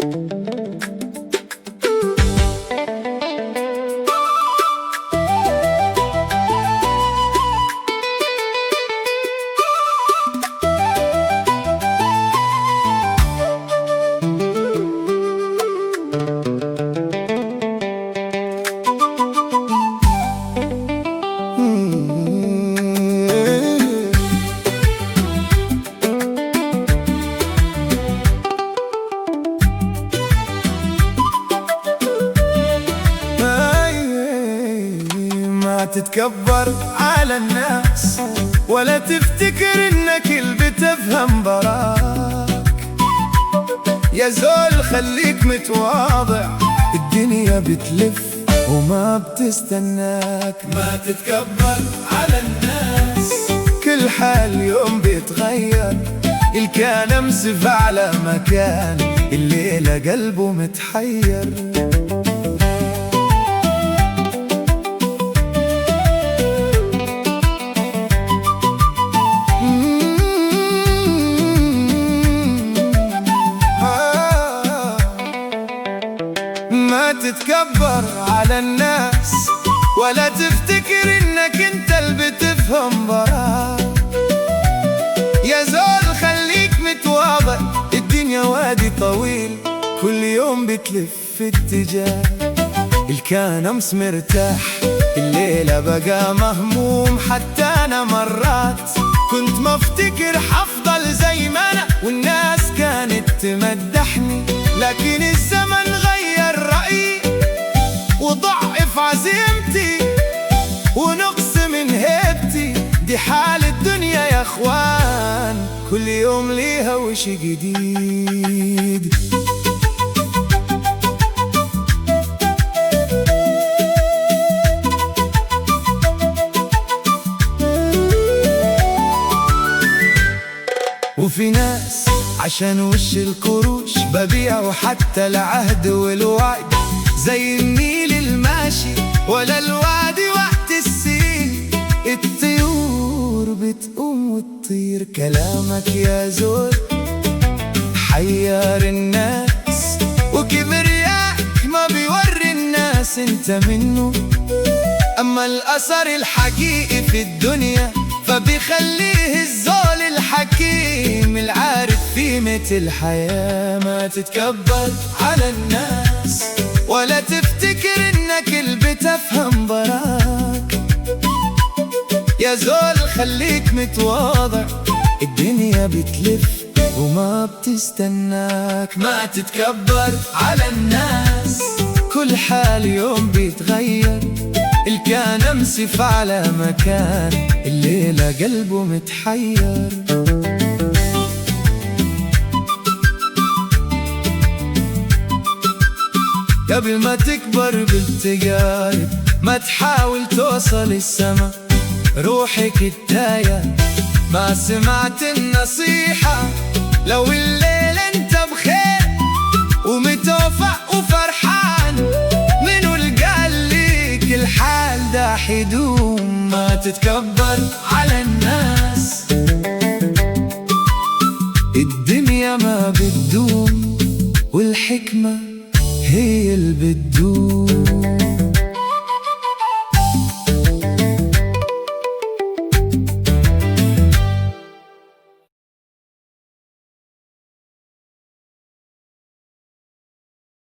ما تتكبر على الناس ولا تفتكر انك اللي بتفهم براك. يا زول خليك متواضع، الدنيا بتلف وما بتستناك. ما تتكبر على الناس، كل حال يوم بيتغير. اللي كان مسف على مكان الليلة قلبه متحير. ما تتكبر على الناس ولا تفتكر انك انت اللي بتفهم براك. يا زول خليك متواضع، الدنيا وادي طويل كل يوم بتلف في اتجاه. اللي كان امس مرتاح الليلة بقى مهموم. حتى انا مرات كنت مفتكر حفضل زي ما انا والناس كانت تمدحني، لكن الزمن غير رأيي وضعف عزيمتي ونقص من هيبتي. دي حال الدنيا يا اخوان، كل يوم ليها وش جديد. وفي ناس عشان وش القروش ببيعوا حتى العهد والوعد، زي النيل الماشي ولا الوادي وقت السين. الطيور بتقوم وتطير، كلامك يا زول حير الناس. وكبرياك ما بيوري الناس انت منه، اما الاثر الحقيقي في الدنيا فبيخليه الزول الحكيم العارف قيمة الحياة. ما تتكبر على الناس ولا تفتكر انك اللي بتفهم براك. يا زول خليك متواضع، الدنيا بتلف وما بتستناك. ما تتكبر على الناس، كل حال يوم بيتغير. اللي كان امسف على مكان الليلة قلبه متحير. قبل ما تكبر بالتجارب ما تحاول توصل السما. روحك التايه ما سمعت النصيحة. لو الليلة انت بخير ومتوفق وفرحان، منو اللي قال ليك الحال ده حيدوم؟ ما تتكبر على الناس، الدنيا ما بتدوم والحكمة هي اللي بتدوم.